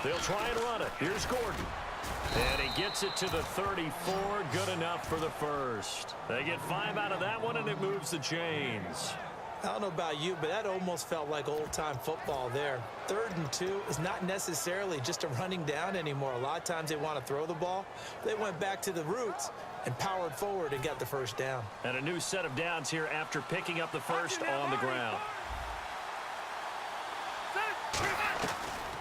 They'll try and run it. Here's Gordon. And he gets it to the 34. Good enough for the first. They get 5 out of that one, and it moves the chains. I don't know about you, but that almost felt like old-time football there. 3rd and 2 is not necessarily just a running down anymore. A lot of times they want to throw the ball. They went back to the roots and powered forward and got the first down. And a new set of downs here after picking up the first on the ground.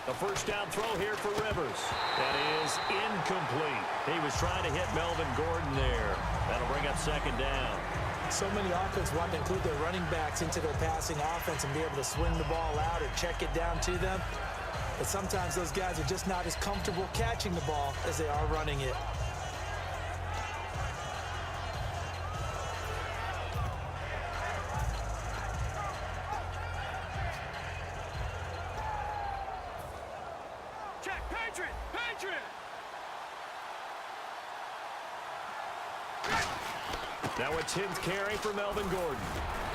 The first down throw here for Rivers. That is incomplete. He was trying to hit Melvin Gordon there. That'll bring up 2nd down. So many offenses want to include their running backs into their passing offense and be able to swing the ball out or check it down to them. But sometimes those guys are just not as comfortable catching the ball as they are running it. Now a 10th carry for Melvin Gordon.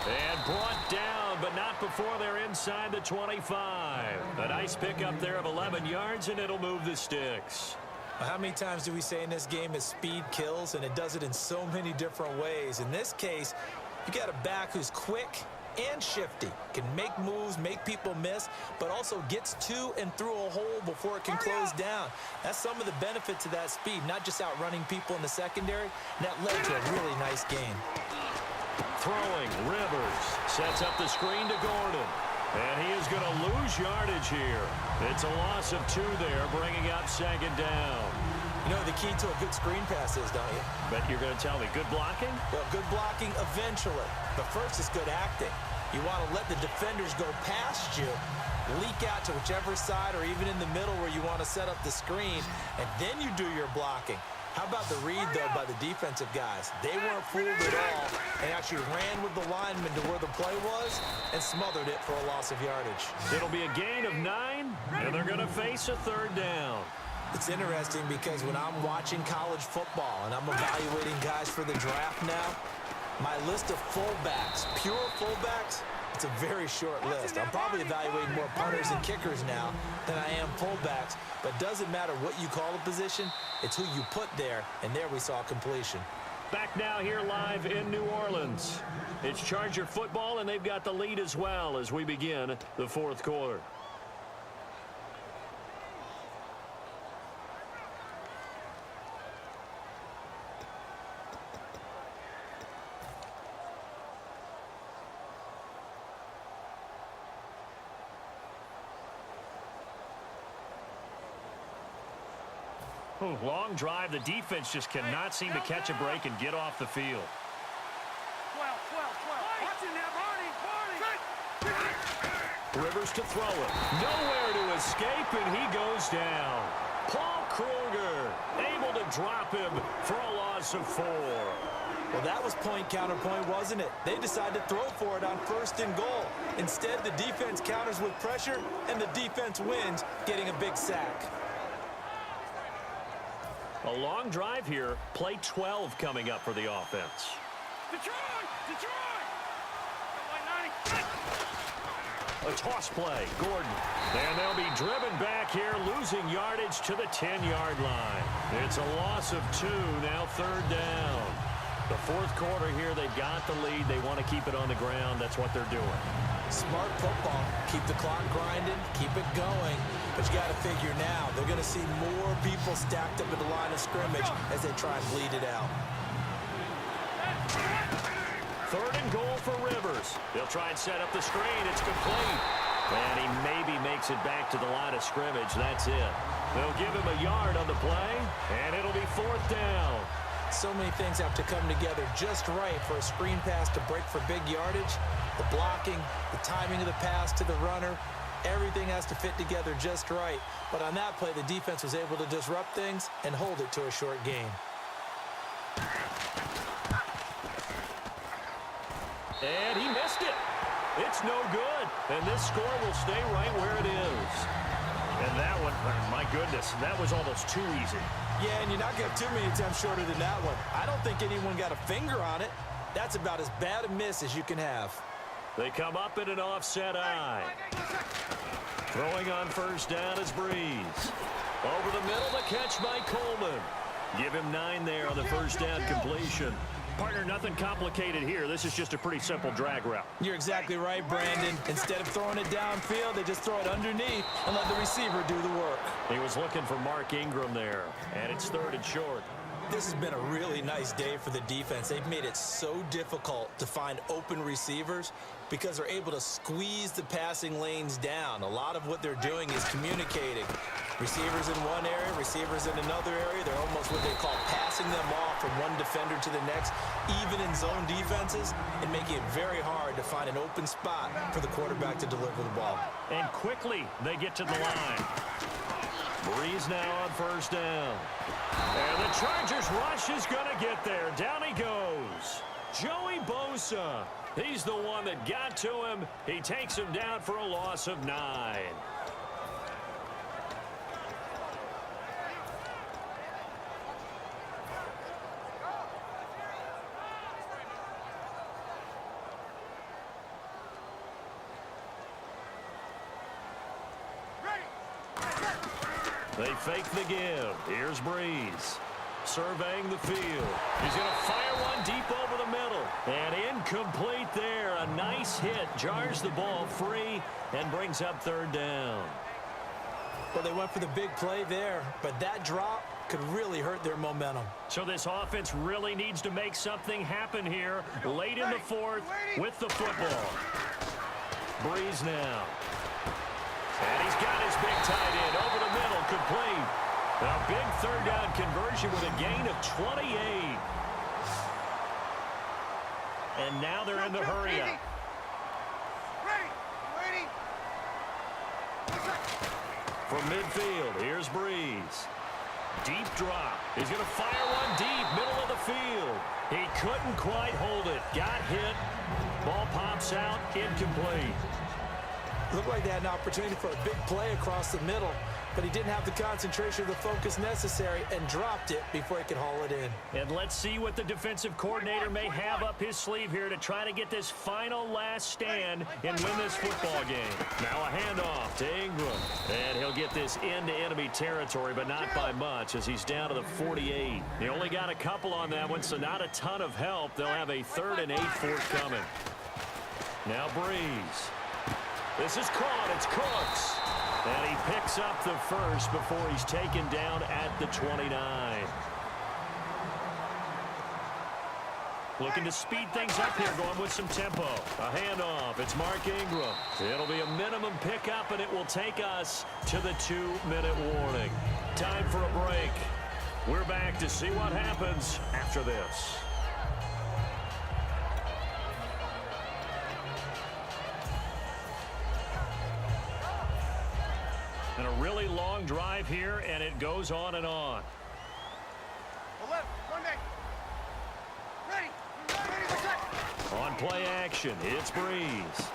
And brought down, but not before they're inside the 25. A nice pickup there of 11 yards, and it'll move the sticks. How many times do we say in this game is speed kills, and it does it in so many different ways. In this case, you got a back who's quick and shifty, can make moves, make people miss, but also gets to and through a hole before it can close down. That's some of the benefits of that speed, not just outrunning people in the secondary. And that led to a really nice game. Throwing, Rivers sets up the screen to Gordon. And he is going to lose yardage here. It's a loss of 2 there, bringing up 2nd down. You know the key to a good screen pass is, don't you? Bet you're going to tell me good blocking? Well, good blocking eventually. But first is good acting. You want to let the defenders go past you, leak out to whichever side or even in the middle where you want to set up the screen, and then you do your blocking. How about the read, though, by the defensive guys? They weren't fooled at all. They actually ran with the lineman to where the play was and smothered it for a loss of yardage. It'll be a gain of 9, and they're going to face a 3rd down. It's interesting because when I'm watching college football and I'm evaluating guys for the draft now, my list of fullbacks, pure fullbacks, it's a very short list. I'm probably evaluating more punters and kickers now than I am fullbacks, but it doesn't matter what you call a position, it's who you put there, and there we saw completion. Back now here live in New Orleans. It's Charger football, and they've got the lead as well as we begin the 4th quarter. Long drive. The defense just cannot seem to catch a break and get off the field. 12. Watching now, Barney. Rivers to throw it. Nowhere to escape, and he goes down. Paul Kruger able to drop him for a loss of 4. Well, that was point counterpoint, wasn't it? They decided to throw for it on 1st and goal. Instead, the defense counters with pressure, and the defense wins, getting a big sack. A long drive here. Play 12 coming up for the offense. Detroit! A toss play. Gordon. And they'll be driven back here, losing yardage to the 10-yard line. It's a loss of 2, now 3rd down. The 4th quarter here, they've got the lead. They want to keep it on the ground. That's what they're doing. Smart football. Keep the clock grinding, keep it going. But you got to figure now, they're going to see more people stacked up at the line of scrimmage as they try and bleed it out. 3rd and goal for Rivers. They'll try and set up the screen. It's complete. And he maybe makes it back to the line of scrimmage. That's it. They'll give him a yard on the play, and it'll be 4th down. So many things have to come together just right for a screen pass to break for big yardage. The blocking, the timing of the pass to the runner, everything has to fit together just right. But on that play, the defense was able to disrupt things and hold it to a short gain. And he missed it. It's no good. And this score will stay right where it is. And that one, my goodness, that was almost too easy. Yeah, and you're not getting too many attempts shorter than that one. I don't think anyone got a finger on it. That's about as bad a miss as you can have. They come up in an offset eye. Throwing on first down is Breeze. Over the middle, the catch by Coleman. Give him 9 there on the first down completion. Partner, nothing complicated here. This is just a pretty simple drag route. You're exactly right, Brandon. Instead of throwing it downfield, they just throw it underneath and let the receiver do the work. He was looking for Mark Ingram there, and it's 3rd and short. This has been a really nice day for the defense. They've made it so difficult to find open receivers because they're able to squeeze the passing lanes down. A lot of what they're doing is communicating. Receivers in one area, receivers in another area. They're almost what they call passing them off from one defender to the next, even in zone defenses, and making it very hard to find an open spot for the quarterback to deliver the ball. And quickly, they get to the line. Breeze now on first down. And the Chargers rush is going to get there. Down he goes. Joey Bosa. He's the one that got to him. He takes him down for a loss of 9. They fake the give. Here's Breeze. Surveying the field. He's going to fire one deep over the middle. And incomplete there. A nice hit. Jars the ball free and brings up 3rd down. Well, they went for the big play there, but that drop could really hurt their momentum. So this offense really needs to make something happen here late in the 4th with the football. Breeze now. And he's got his big tight end over the middle, complete. A big 3rd down conversion with a gain of 28. And now they're in the hurry-up. From midfield, here's Breeze. Deep drop. He's going to fire one deep, middle of the field. He couldn't quite hold it. Got hit. Ball pops out, incomplete. Looked like they had an opportunity for a big play across the middle, but he didn't have the concentration or the focus necessary and dropped it before he could haul it in. And let's see what the defensive coordinator may have up his sleeve here to try to get this final last stand and win this football game. Now a handoff to Ingram. And he'll get this into enemy territory, but not by much as he's down to the 48. He only got a couple on that one, so not a ton of help. They'll have a 3rd and 8 forthcoming. Now Breeze. This is caught. It's Cooks. And he picks up the first before he's taken down at the 29. Looking to speed things up here, going with some tempo. A handoff. It's Mark Ingram. It'll be a minimum pickup, and it will take us to the 2-minute warning. Time for a break. We're back to see what happens after this. And a really long drive here, and it goes on and on. On play action, it's Breeze.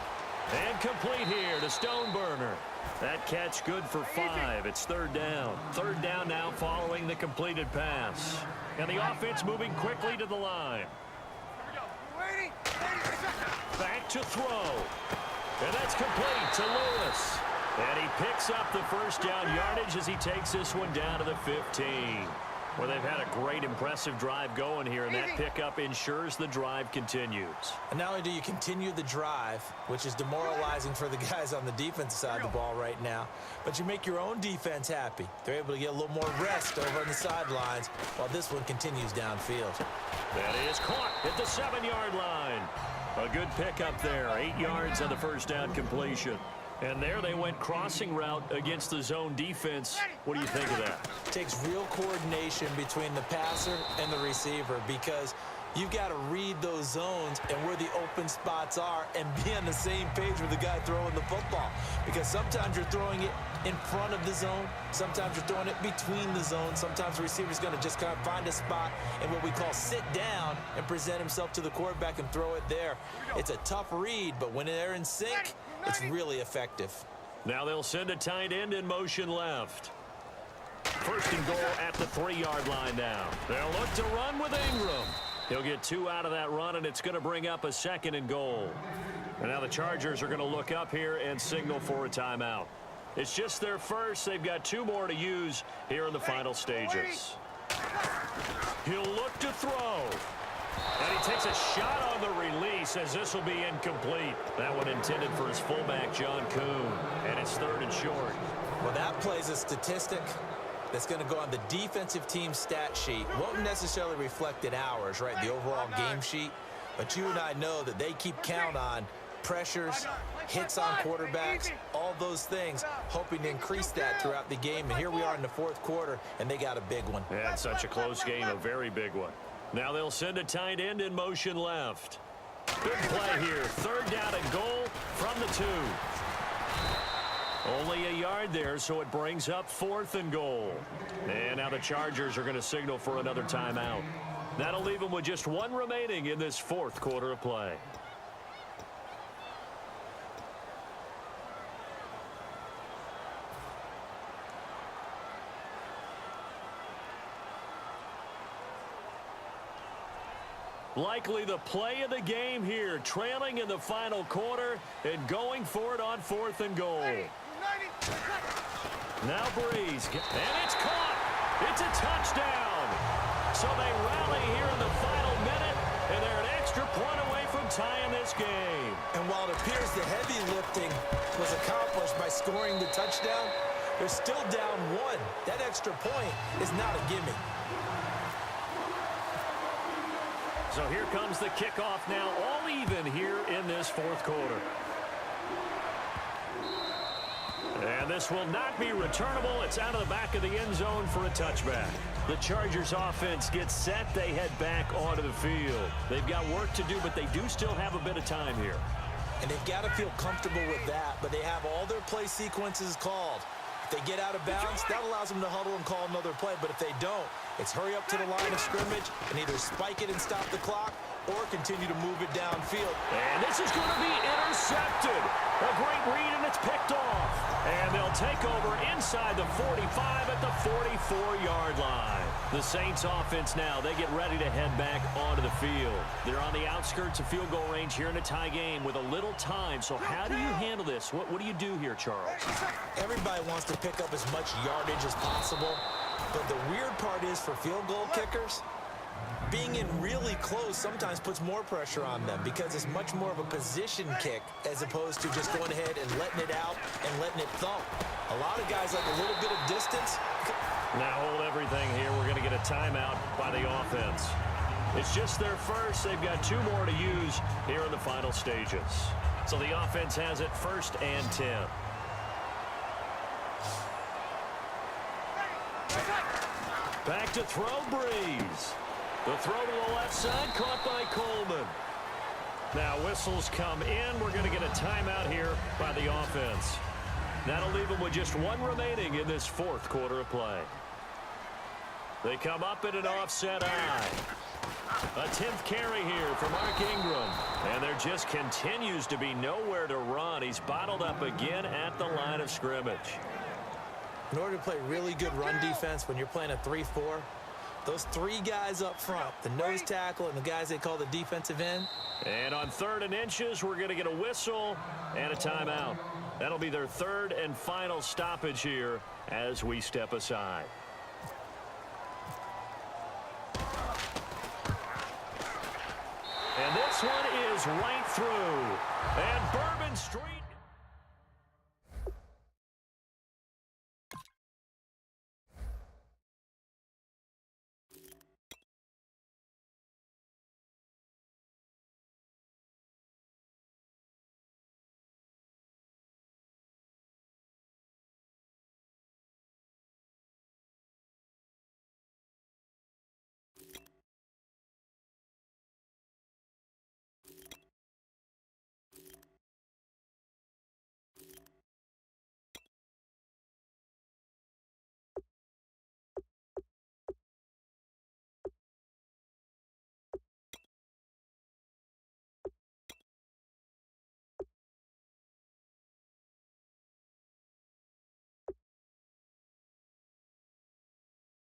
And complete here to Stoneburner. That catch good for 5. It's 3rd down. 3rd down now following the completed pass. And the offense moving quickly to the line. Back to throw. And that's complete to Lewis. And he picks up the first down yardage as he takes this one down to the 15. Well, they've had a great, impressive drive going here, and that pickup ensures the drive continues. And not only do you continue the drive, which is demoralizing for the guys on the defensive side of the ball right now, but you make your own defense happy. They're able to get a little more rest over on the sidelines while this one continues downfield. That is caught at the 7-yard line. A good pickup there, 8 yards on the first down completion. And there they went crossing route against the zone defense. What do you think of that? It takes real coordination between the passer and the receiver because you've got to read those zones and where the open spots are and be on the same page with the guy throwing the football. Because sometimes you're throwing it in front of the zone. Sometimes you're throwing it between the zones. Sometimes the receiver's going to just kind of find a spot and what we call sit down and present himself to the quarterback and throw it there. It's a tough read, but when they're in sync, it's really effective. Now they'll send a tight end in motion left. 1st and goal at the 3-yard line now. They'll look to run with Ingram. He'll get 2 out of that run, and it's going to bring up a 2nd and goal. And now the Chargers are going to look up here and signal for a timeout. It's just their first. They've got 2 more to use here in the final stages. He'll look to throw. And he takes a shot on the release as this will be incomplete. That one intended for his fullback, John Kuhn. And it's 3rd and short. Well, that plays a statistic that's going to go on the defensive team stat sheet. Won't necessarily reflect in ours, right, the overall game sheet. But you and I know that they keep count on pressures, hits on quarterbacks, all those things, hoping to increase that throughout the game. And here we are in the 4th quarter, and they got a big one. Yeah, it's such a close game, a very big one. Now they'll send a tight end in motion left. Good play here. 3rd down and goal from the 2. Only a yard there, so it brings up 4th and goal. And now the Chargers are going to signal for another timeout. That'll leave them with just 1 remaining in this 4th quarter of play. Likely the play of the game here, trailing in the final quarter and going for it on 4th and goal. Now Breeze, and it's caught. It's a touchdown. So they rally here in the final minute, and they're an extra point away from tying this game. And while it appears the heavy lifting was accomplished by scoring the touchdown, they're still down 1. That extra point is not a gimme. So here comes the kickoff now, all even here in this 4th quarter. And this will not be returnable. It's out of the back of the end zone for a touchback. The Chargers offense gets set. They head back onto the field. They've got work to do, but they do still have a bit of time here. And they've got to feel comfortable with that, but they have all their play sequences called. If they get out of bounds, that allows them to huddle and call another play. But if they don't, it's hurry up to the line of scrimmage and either spike it and stop the clock or continue to move it downfield. And this is going to be intercepted. A great read, and it's picked off. And they'll take over inside the 45 at the 44-yard line. The Saints offense now, they get ready to head back onto the field. They're on the outskirts of field goal range here in a tie game with a little time. So how do you handle this? What do you do here, Charles? Everybody wants to pick up as much yardage as possible. But the weird part is for field goal kickers, being in really close sometimes puts more pressure on them because it's much more of a position kick as opposed to just going ahead and letting it out and letting it thump. A lot of guys like a little bit of distance. Now hold everything here. We're going to get a timeout by the offense. It's just their first. They've got 2 more to use here in the final stages. So the offense has it 1st and 10. Back to throw, Breeze. The throw to the left side, caught by Coleman. Now whistles come in. We're going to get a timeout here by the offense. That'll leave them with just 1 remaining in this 4th quarter of play. They come up in an offset eye. A 10th carry here for Mark Ingram. And there just continues to be nowhere to run. He's bottled up again at the line of scrimmage. In order to play really good run defense when you're playing a 3-4, those 3 guys up front, the nose tackle and the guys they call the defensive end. And on 3rd and inches, we're going to get a whistle and a timeout. That'll be their 3rd and final stoppage here as we step aside. And this one is right through. And Bourbon Street